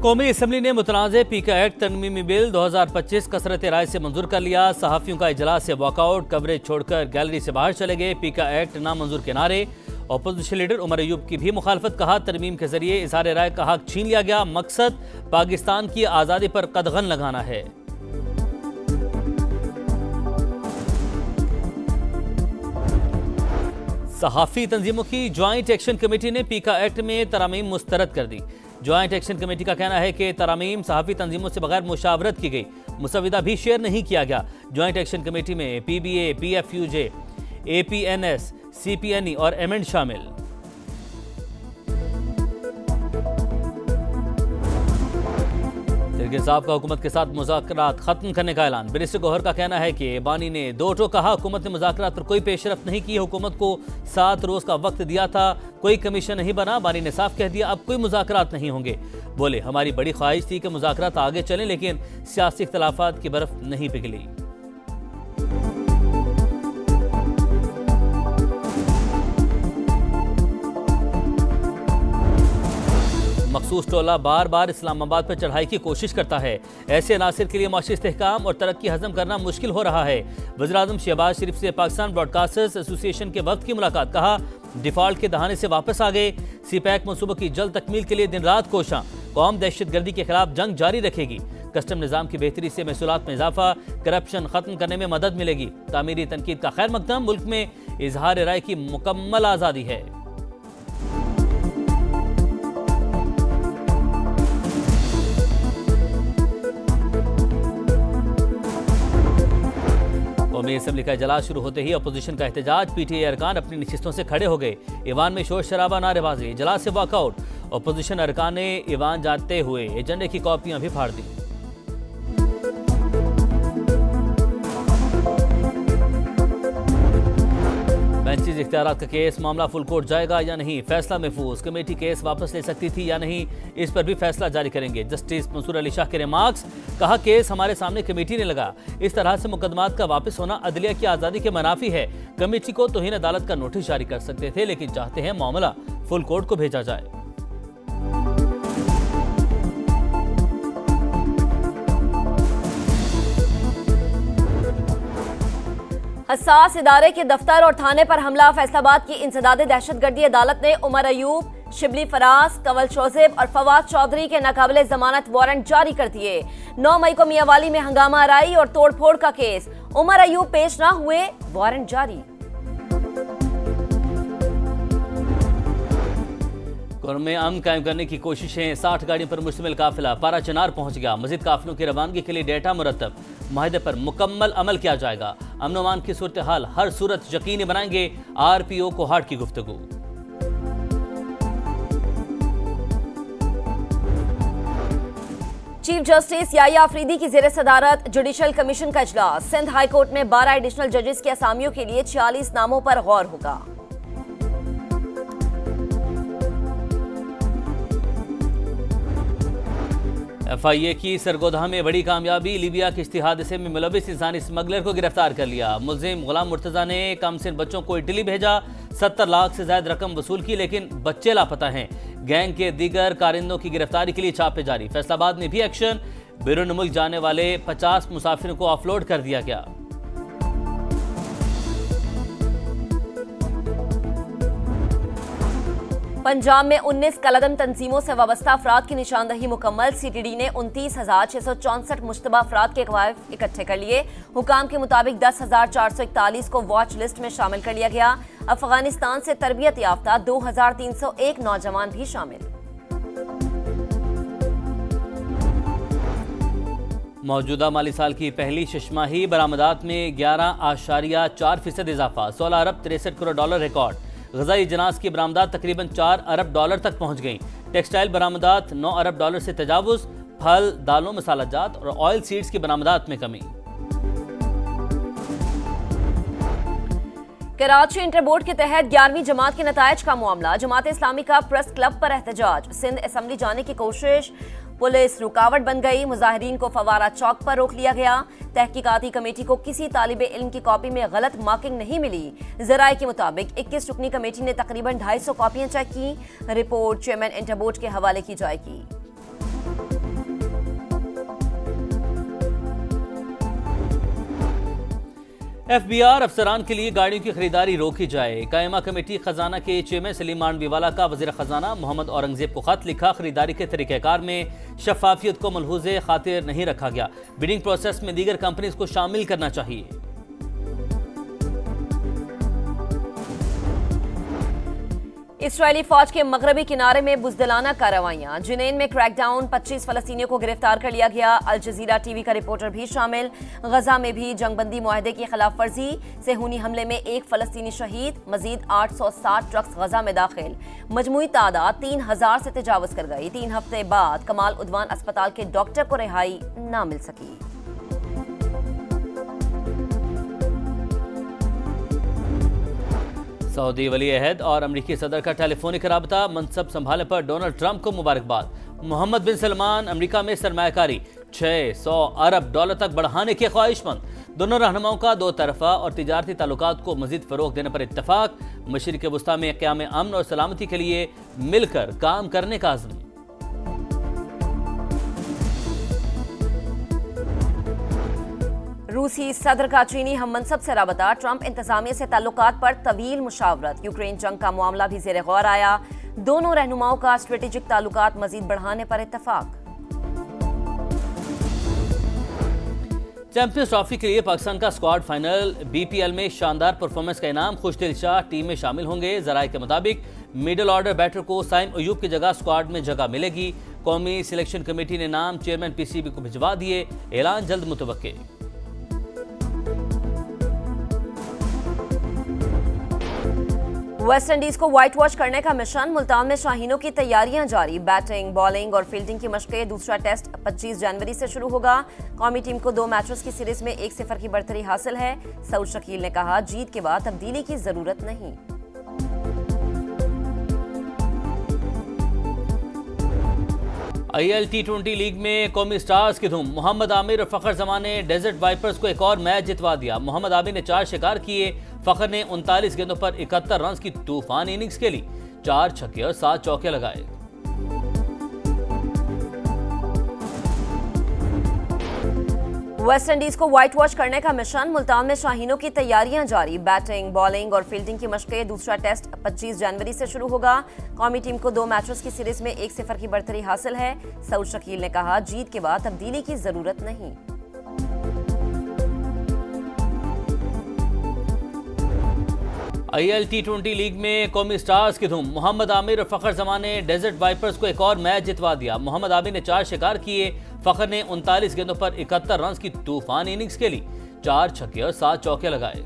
कौमी असम्बली ने मुतनाज़ पीका एक्ट तरमीमी बिल 2025 कसरत राय से मंजूर कर लिया। सहाफ़ियों का इजलास से वॉकआउट, कवरेज छोड़कर गैलरी से बाहर चले गए। पीका एक्ट नामंजूर के नारे। अपोजिशन लीडर उमर अयूब की भी मुखालफत। कहा तरमीम के जरिए इज़हार राय का हक छीन लिया गया, मकसद पाकिस्तान की आज़ादी पर कदगन लगाना है। सहाफ़ी तंजीमों की ज्वाइंट एक्शन कमेटी ने पीका एक्ट में तरामीम मुस्तरद कर दी। ज्वाइंट एक्शन कमेटी का कहना है कि तरामीम सहाफ़ी तंजीमों से बगैर मुशावरत की गई, मुसविदा भी शेयर नहीं किया गया। ज्वाइंट एक्शन कमेटी में PBA, PFUJ, APNS, CPNE और MN शामिल। तहरीक इंसाफ का हुकूमत के साथ मुज़ाकरात खत्म करने का ऐलान। बैरिस्टर गौहर का कहना है कि बानी ने दो टोक कहा, हुकूमत ने मुज़ाकरात पर कोई पेशरफ्त नहीं की। हुकूमत को 7 रोज़ का वक्त दिया था, कोई कमीशन नहीं बना। बानी ने साफ कह दिया अब कोई मुज़ाकरात नहीं होंगे। बोले हमारी बड़ी ख्वाहिश थी कि मुज़ाकरात आगे चलें, लेकिन सियासी इख्तलाफात की बर्फ नहीं पिघली। मखसूस टोला बार बार इस्लामाबाद पर चढ़ाई की कोशिश करता है। ऐसे अनासिर के लिए माशी इस्तेहकाम और तरक्की हजम करना मुश्किल हो रहा है। वज़ीर-ए-आज़म शहबाज शरीफ से पाकिस्तान ब्रॉडकास्टर्स एसोसिएशन के वक्त की मुलाकात। कहा डिफॉल्ट के दहाने से वापस आ गए। CPAC मनसूबों की जल्द तकमील के लिए दिन रात कोशां। कौम दहशतगर्दी के खिलाफ जंग जारी रखेगी। कस्टम निज़ाम की बेहतरी से महसूलात में इजाफा, करप्शन खत्म करने में मदद मिलेगी। तामीरी तनकीद का खैर मकदम। मुल्क में इजहार राय की मुकम्मल आज़ादी है। कौमी असम्बली का इजलास शुरू होते ही अपोजिशन का एहतजाज। PTI अरकान अपनी नशिस्तों से खड़े हो गए। ईवान में शोर शराबा, नारेबाजी। इजलास से वॉकआउट। अपोजिशन अरकान ने ईवान जाते हुए एजेंडे की कॉपियां भी फाड़ दी। बेंचेज इख्तियारात का केस, मामला फुल कोर्ट जाएगा या नहीं, फैसला महफूज। कमेटी केस वापस ले सकती थी या नहीं, इस पर भी फैसला जारी करेंगे। जस्टिस मंसूर अली शाह के रिमार्क्स। कहा केस हमारे सामने कमेटी ने लगा। इस तरह से मुकदमात का वापस होना अदलिया की आज़ादी के मनाफी है। कमेटी को तौहीन अदालत का नोटिस जारी कर सकते थे, लेकिन चाहते हैं मामला फुल कोर्ट को भेजा जाए। हसास इदारे के दफ्तर और थाने पर हमला। फैसलाबाद की इंसदादे दहशतगर्दी अदालत ने उमर अयूब, शिबली फराज, कंवल शोजेब और फवाद चौधरी के नाकाबिले जमानत वारंट जारी कर दिए। 9 मई को मियांवाली में हंगामा आराई और तोड़फोड़ का केस। उमर अयूब पेश न हुए, वारंट जारी। में अमन कायम करने की कोशिशें। 60 गाड़ियों पर मुश्तमिल काफिला पारा चनार पहुंच गया। मजीद काफिलों की रवानगी के लिए डेटा मुरतब। माहिदे पर मुकम्मल अमल किया जाएगा। अमन अमान की सूरत हाल हर सूरत यकीनी बनाएंगे। RPO को हार्ट की गुफ्तगू। चीफ जस्टिस याया अफरीदी की ज़ेर सदारत जुडिशल कमीशन का इजलास। सिंध हाई कोर्ट में 12 एडिशनल जजेस की असामियों के लिए 46 नामों पर गौर होगा। FIA की सरगोधा में बड़ी कामयाबी। लीबिया के इश्ती हादसे में मुलविस इंसानी स्मगलर को गिरफ्तार कर लिया। मुलजिम गुलाम मुर्तजा ने कमसिन बच्चों को इटली भेजा। 70 लाख से ज्यादा रकम वसूल की, लेकिन बच्चे लापता हैं। गैंग के दीगर कारिंदों की गिरफ्तारी के लिए छापे जारी। फैसलाबाद में भी एक्शन। बैरून मुल्क जाने वाले 50 मुसाफिरों को ऑफलोड कर दिया गया। पंजाब में 19 कलदम तंजीमों से वाबस्ता अफराद की निशानदही मुकम्मल। CTD ने 29,664 मुश्तबा अफराद के गवाह इकट्ठे कर लिए। हुकाम के मुताबिक 10,441 को वॉच लिस्ट में शामिल कर लिया गया। अफगानिस्तान से तरबियत याफ्ता 2,301 नौजवान भी शामिल। मौजूदा माली साल की पहली शशमाही बरामदात में 11.4% इजाफा। 16 अरब 63 करोड़ डॉलर रिकॉर्ड। ग़ज़ाई जनास की बरामदात तकरीबन 4 अरब डॉलर तक पहुंच गई। टेक्सटाइल बरामदात 9 अरब डॉलर से तजावुज़। फल, दालों, मसालाजात और ऑयल सीड्स की बरामदात में कमी। कराची इंटर बोर्ड के तहत 11वीं जमात के नतायज का मामला। जमात इस्लामी का प्रेस क्लब पर एहतजाज। सिंध असम्बली जाने की कोशिश, पुलिस रुकावट बन गई। मुजाहिरीन को फवारा चौक पर रोक लिया गया। तहकीकाती कमेटी को किसी तालिबे इल्म की कॉपी में गलत मार्किंग नहीं मिली। ज़राए के मुताबिक 21 रुकनी कमेटी ने तकरीबन 250 कॉपियां चेक की। रिपोर्ट चेयरमैन इंटर बोर्ड के हवाले की जाएगी। FBR अफसरान के लिए गाड़ियों की खरीदारी रोकी जाए। कायमा कमेटी खजाना के चेयरमैन सलीम मांडवीवाला का वज़ीर खजाना मोहम्मद औरंगजेब को खत लिखा। खरीदारी के तरीक़ेकार में शफाफियत को मलहूज़े खातिर नहीं रखा गया। बिडिंग प्रोसेस में दीगर कंपनीज को शामिल करना चाहिए। इसराइली फौज के मगरबी किनारे में बुज़दिलाना कार्रवाइयां। जिनेन में क्रैकडाउन, 25 फलस्तीनियों को गिरफ्तार कर लिया गया। अल जज़ीरा टीवी का रिपोर्टर भी शामिल। गजा में भी जंगबंदी मुआहदे की खिलाफ वर्जी। सेहूनी हमले में एक फलस्तीनी शहीद। मजीद 860 ट्रक्स गजा में दाखिल। मजमूई तादाद 3000 से तजावज कर गई। 3 हफ्ते बाद कमाल उद्वान अस्पताल के डॉक्टर को रिहाई ना मिल सकी। सऊदी वली अहद और अमरीकी सदर का टेलीफोनिक राबता। मनसब संभालने पर डोनाल्ड ट्रंप को मुबारकबाद। मोहम्मद बिन सलमान अमरीका में सरमायाकारी $600 अरब तक बढ़ाने के ख्वाहिशमंद। दोनों रहनुमाओं का दो तरफा और तिजारती ताल्लुकात को मजीद फरोग देने पर इत्तफाक। मशरिक़ वुस्ता में क़याम अमन और सलामती के लिए मिलकर काम करने का अज़्म। रूसी सदर का चीनी हम मनसब से राबता। ट्रंप इंतजामिया से ताल्लुकात पर तवील मुशावरत। यूक्रेन जंग का मामला भी ज़ेर गौर आया। दोनों रहनुमाओं का स्ट्रेटेजिक ताल्लुकात मजीद बढ़ाने पर इत्तफाक। चैंपियंस ट्रॉफी के लिए पाकिस्तान का स्क्वाड फाइनल। BPL में शानदार परफॉर्मेंस का इनाम। खुशदिल शाह टीम में शामिल होंगे। जराये के मुताबिक मिडिल ऑर्डर बैटर को साइम अयूब की जगह स्क्वाड में जगह मिलेगी। कौमी सिलेक्शन कमेटी ने नाम चेयरमैन PCB को भिजवा दिए। ऐलान जल्द मुतवक्के। वेस्ट इंडीज को व्हाइट वॉश करने का मिशन। मुल्तान में शाहीनों की तैयारियां जारी। बैटिंग, बॉलिंग और फील्डिंग की मशक़ें। दूसरा टेस्ट 25 जनवरी से शुरू होगा। कौमी टीम को 2 मैचेस की सीरीज में 1-0 की बढ़तरी हासिल है। सऊद शकील ने कहा, जीत के बाद तब्दीली की जरूरत नहीं। IL T20 लीग में कौमी स्टार्स की धूम। मोहम्मद आमिर और फ़खर जमान ने डेजर्ट वाइपर्स को एक और मैच जितवा दिया। मोहम्मद आमिर ने 4 शिकार किए। फ़खर ने 39 गेंदों पर 71 रन की तूफान इनिंग्स खेली। 4 छक्के और 7 चौके लगाए। वेस्ट इंडीज को व्हाइट वॉश करने का मिशन। मुल्तान में शाहीनों की तैयारियां जारी। बैटिंग, बॉलिंग और फील्डिंग की मशक़ें। दूसरा टेस्ट 25 जनवरी से शुरू होगा। कौमी टीम को 2 मैचेस की सीरीज में 1-0 की बढ़तरी हासिल है। सऊद शकील ने कहा, जीत के बाद तब्दीली की जरूरत नहीं। IL T20 लीग में कौमी स्टार्स की धूम। मोहम्मद आमिर और फ़खर जमान ने डेजर्ट वाइपर्स को एक और मैच जितवा दिया। मोहम्मद आमिर ने 4 शिकार किए। फ़खर ने 39 गेंदों पर 71 रन की तूफान इनिंग्स खेली। 4 छक्के और 7 चौके लगाए।